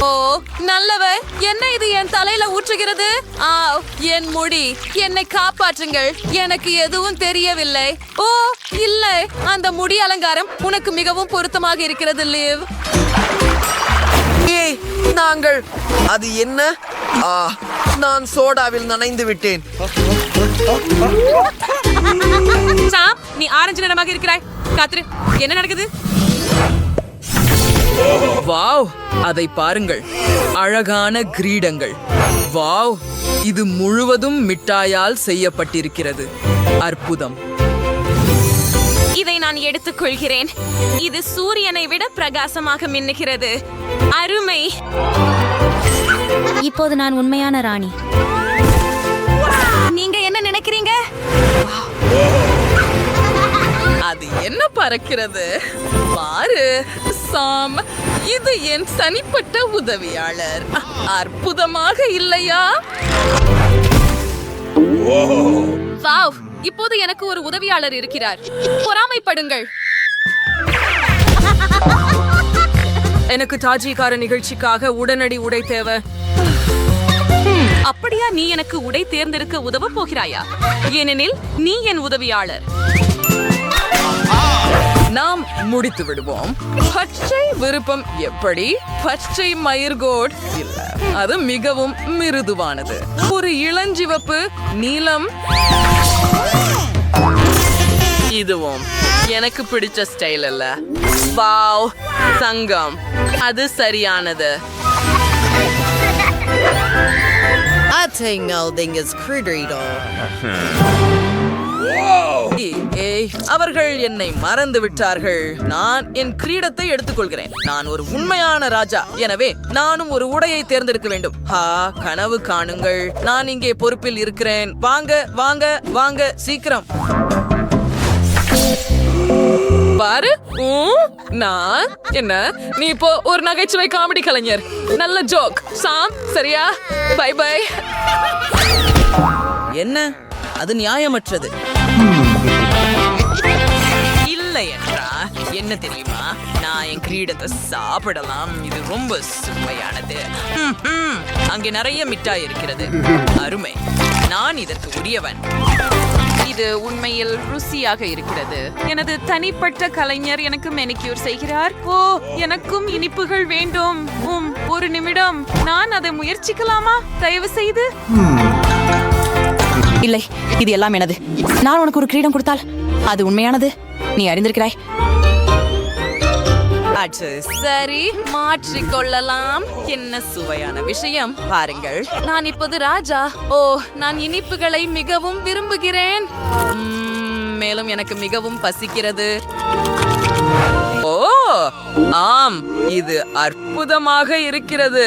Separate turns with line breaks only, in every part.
ஓ நல்லவர், என்ன இது என் தலையில ஊற்றுகிறது? என் முடி, என்னை காப்பாற்றுங்கள், எனக்கு எதுவும் தெரியவில்லை. ஓ இல்லை, அந்த முடி அலங்காரம் உனக்கு மிகவும் பொருத்தமாக இருக்கிறது லிவ்.
ஏய் நாங்கள் அது என்ன? நான் சோடாவில் நனைந்து விட்டேன்.
சாம், நீ ஆரஞ்சு நிறமாக இருக்கிறாய். காத்ரு, என்ன நடக்குது?
வாவ், அதை பாருங்கள், அழகான கிரீடங்கள். வாவ், இது முழுவதும் மிட்டாயால் செய்யப்பட்டிருக்கிறது. அற்புதம்.
இதை நான் எடுத்துக்கொள்கிறேன். இது சூரியனை விட பிரகாசமாக மின்னுகிறது. அருமை.
இப்போது நான் உண்மையான ராணி.
நீங்க என்ன நினைக்கிறீங்க?
அது என்ன பறக்கிறது பாரு சாம், இது என் தனிப்பட்ட உதவியாளர். அற்புதமாக இல்லையா?
வாவ், இப்போது எனக்கு ஒரு உதவியாளர் இருக்கிறார். பொறாமைப்படுங்கள்.
எனக்கு தாஜிக்கார நிகழ்ச்சிக்காக உடனடி உடை தேவை.
அப்படியா, நீ எனக்கு உடை தேர்ந்தெடுக்க உதவ போகிறாயா? ஏனெனில் நீ என் உதவியாளர்.
நாம் முடித்து விடுவோம். பச்சை விருப்பம் எப்படி? பச்சை மயிர்கோட் இல்ல, அது மிகவும் மிருதுவானது. ஒரு இளஞ்சிவப்பு, நீலம். இதுவும் எனக்கு பிடிச்ச ஸ்டைல் இல்ல. வாவ், தங்கம், அது சரியானது. அவர்கள் என்னை மறந்து விட்டார்கள். நான் என் கிரீடத்தை எடுத்துக்கொள்கிறேன். நான் ஒரு உண்மையான ராஜா, எனவே நானும் ஒரு உடையை தேர்ந்தெடுக்க வேண்டும். கனவு காணுங்கள், நான் இங்கே பொறுப்பில் இருக்கிறேன். வாங்க வாங்க வாங்க, சீக்கிரம் பாரு. நான் என்ன, நீ இப்போ ஒரு நகைச்சுவை காமெடி கலைஞர். நல்ல ஜோக் சாம், சரியா? Bye bye. என்ன, அது நியாயமற்றது. இல்லை என்றா என்ன தெரியுமா? நான் என் கிரீடத்தை சாப்பிடலாம். இது ரொம்ப சுவையானது. அங்கே நிறைய மிட்டாய் இருக்கிறது. அருமை, நான் இதற்கு உரியவன். இது உண்மையில் ருசியாக இருக்கிறது. எனது தனிப்பட்ட கலைஞர் எனக்கு மெனிக்யூர் செய்கிறார். ஓ, எனக்கும் இனிப்புகள் வேண்டும். ஒரு நிமிடம், நான் அதை முயற்சிக்கலாமா? தயவு செய்து.
இல்லை, இது எல்லாம் எனது. நான் உனக்கு ஒரு கிரீடம் கொடுத்தால் அது உண்மையானது, நீ அறிந்திருக்கிறாய்.
சரி, மாற்றிக்கொள்ளலாம். என்ன சுவையான விஷயம் பாருங்கள். நான் இப்போது ராஜா. ஓ, நான் இனிப்புகளை மிகவும் விரும்புகிறேன். மேலும் எனக்கு மிகவும் பசிக்கிறது. ஓ ஆம், இது அற்புதமாக இருக்கிறது.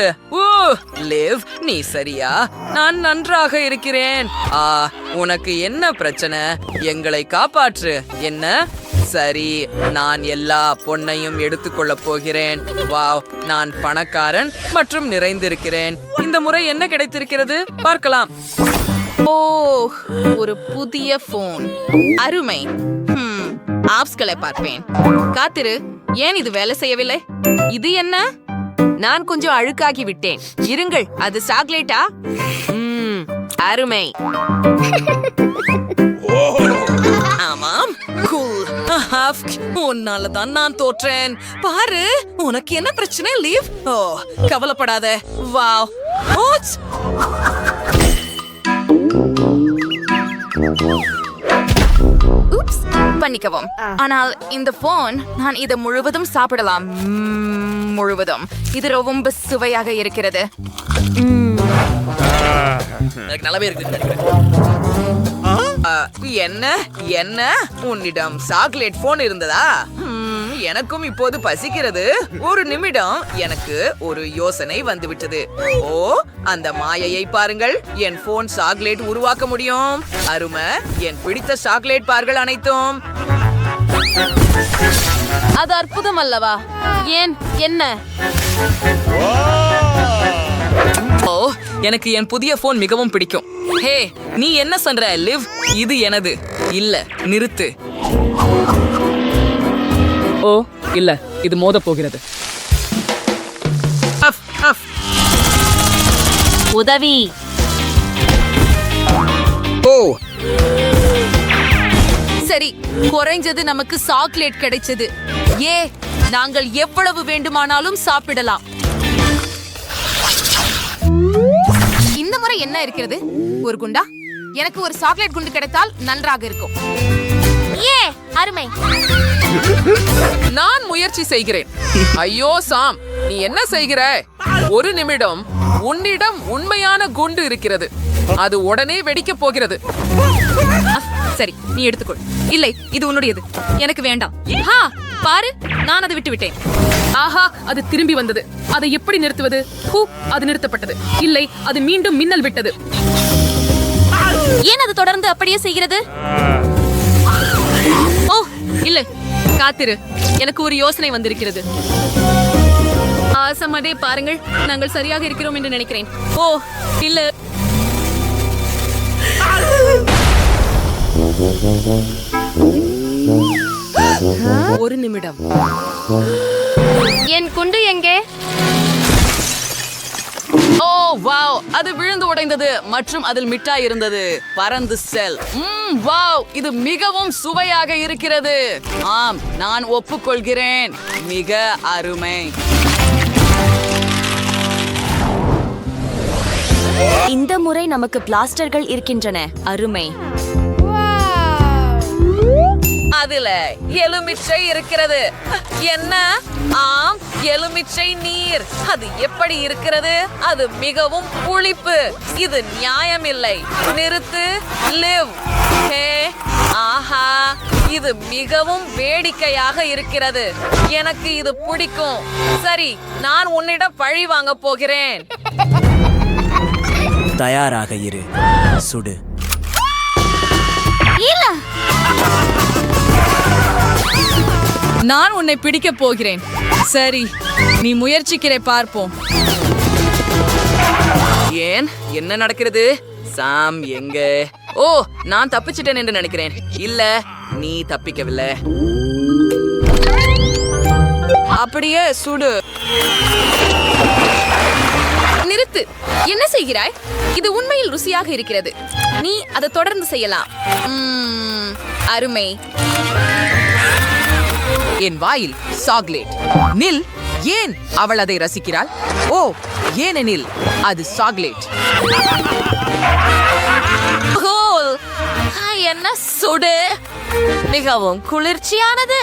லிவ், நீ சரியா? நான் நன்றாக இருக்கிறேன். உனக்கு என்ன பிரச்சனை? எங்களை காப்பாற்று. என்ன? சரி, நான் எல்லா பொன்னையும் எடுத்துக்கொள்ள போகிறேன். வாவ், நான் பணக்காரன் மற்றும் நிறைந்திருக்கிறேன். இந்த முறை என்ன கிடைத்திருக்கிறது பார்க்கலாம். ஓ, ஒரு புதிய போன். அருமை. ஆப்ஸ்களை பார்ப்பேன். காத்திரு, ஏன் இது வேலை செய்யவில்லை? இது என்ன? நான் கொஞ்சம் அழுக்காகி விட்டேன். இருங்கள், அது சாக்லேட்டா? அருமை.
ஆமாம், கூல். உன்னாலதான் நான் தோற்றேன். பாரு, உனக்கு என்ன பிரச்சனை லீவ்? ஓ, கவலைப்படாத. வாவ்,
பண்ணிக்கவும். ஆனால் இந்த போன், நான் இதை முழுவதும் சாப்பிடலாம். முழுவதும். இது ரொம்ப சுவையாக இருக்கிறது.
நல்லாவே இருக்கு. என்ன என்ன, உன்னிடம் சாக்லேட் போன் இருந்ததா? எனக்கும் இப்போது பசிக்கிறது. ஒரு நிமிடம், எனக்கு ஒரு யோசனை வந்துவிட்டது. ஓ, அந்த மாயையை பாருங்கள். என் போன் சாக்லேட் உருவாக்க முடியும். அருமை, என் பிடித்த சாக்லேட் பார்கள் அனைத்தும்.
அது அற்புதம் அல்லவா? ஏன், என்ன?
ஓ, எனக்கு என் புதிய போன் மிகவும் பிடிக்கும். ஹே, நீ என்ன சொல்ற லிவ்? இது எனது. இல்ல, நிறுத்து.
ஓ இல்ல, இது மோத போகிறது.
உதவி.
ஓ,
சரி, குறைஞ்சது நமக்கு சாக்லேட் கிடைச்சது. நாங்கள் எவ்வளவு வேண்டுமானாலும் சாப்பிடலாம். இந்த முறை என்ன இருக்கிறது? ஒரு குண்டா? எனக்கு ஒரு சாக்லேட் குண்டு கிடைத்தால் நன்றாக இருக்கும். அருமை.
நான் முயற்சி செய்கிறேன். ஐயோ சாம், நீ என்ன செய்கிறாய்? ஒரு நிமிடம். உன்னிடம் உண்மையான குண்டு இருக்கிறது. அது உடனே வெடிக்கப் போகிறது.
சரி, நீ எடுத்துக்கொள். இல்லை, இது உன்னுடையது. எனக்கு வேண்டாம். பாரு, நான் அதை விட்டு விட்டேன்.
ஆஹா, அது திரும்பி வந்தது. அதை எப்படி நிறுத்துவது? அது நிறுத்தப்பட்டது. இல்லை, அது மீண்டும் மின்னல் விட்டது.
ஏன் அது தொடர்ந்து அப்படியே செய்கிறது? ஓ இல்லை, காத்திரு, எனக்கு ஒரு யோசனை வந்திருக்கிறது. ஆசமதே, பாருங்கள், நாங்கள் சரியாக இருக்கிறோம் என்று நினைக்கிறேன். ஓ இல்ல, ஒரு நிமிடம். என் குண்டு எங்கே?
ஓ வாவ், அது விழுந்து உடைந்தது மற்றும் அதில் மிட்டாய் இருந்தது. பறந்து செல். வாவ், இது மிகவும் சுவையாக இருக்கிறது. ஆம், நான் ஒப்புக்கொள்கிறேன். மிக அருமை.
இந்த முறை நமக்கு பிளாஸ்டர்கள் இருக்கின்றன. அருமை.
அதுல எலுமிச்சை இருக்கிறது. என்ன? ஆம், எலுமிச்சை நீர். அது எப்படி இருக்கிறது? அது மிகவும் புளிப்பு. இது நியாயமில்லை. நிறுத்து. லிவ். ஹே, ஆஹா, இது மிகவும் வேடிக்கையாக இருக்கிறது. எனக்கு இது பிடிக்கும். சரி, நான் உன்னிடம் பழி வாங்க போகிறேன்.
தயாராக இரு. சுடு.
நான் உன்னை பிடிக்க போகிறேன். சரி, நீ முயற்சிக்கிற பார்ப்போம்.
ஏன்? என்ன நடக்கிறது? சாம் எங்க? ஓ, நான் தப்பிச்சிட்டேன் என்று நினைக்கிறேன். இல்ல, நீ தப்பிக்கவில்லை. அப்படியே சுடு.
நிறுத்து. என்ன செய்கிறாய்? இது உண்மையில் ருசியாக இருக்கிறது. நீ அதை தொடர்ந்து செய்யலாம். அருமை.
என் வாயில் சாக்லேட். நில். ஏன் அவள் அதை ரசிக்கிறாள்? ஓ, ஏனெனில் அது சாக்லேட்.
என்ன சுடு? மிகவும் குளிர்ச்சியானது.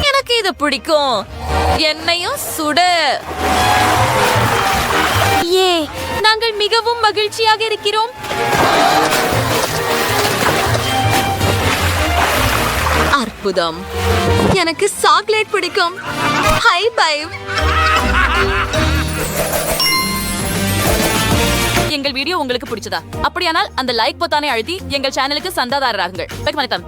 எனக்கு இது பிடிக்கும். என்னையும் சுடு. நாங்கள் மிகவும் மகிழ்ச்சியாக இருக்கிறோம். அற்புதம். எனக்கு சாக்லேட் பிடிக்கும். High by. எங்கள் வீடியோ உங்களுக்கு பிடிச்சதா? அப்படியானால் அந்த லைக் பொத்தானை அழுத்தி எங்கள் சேனலுக்கு சந்தாதாரராகுங்கள். வணக்கம்.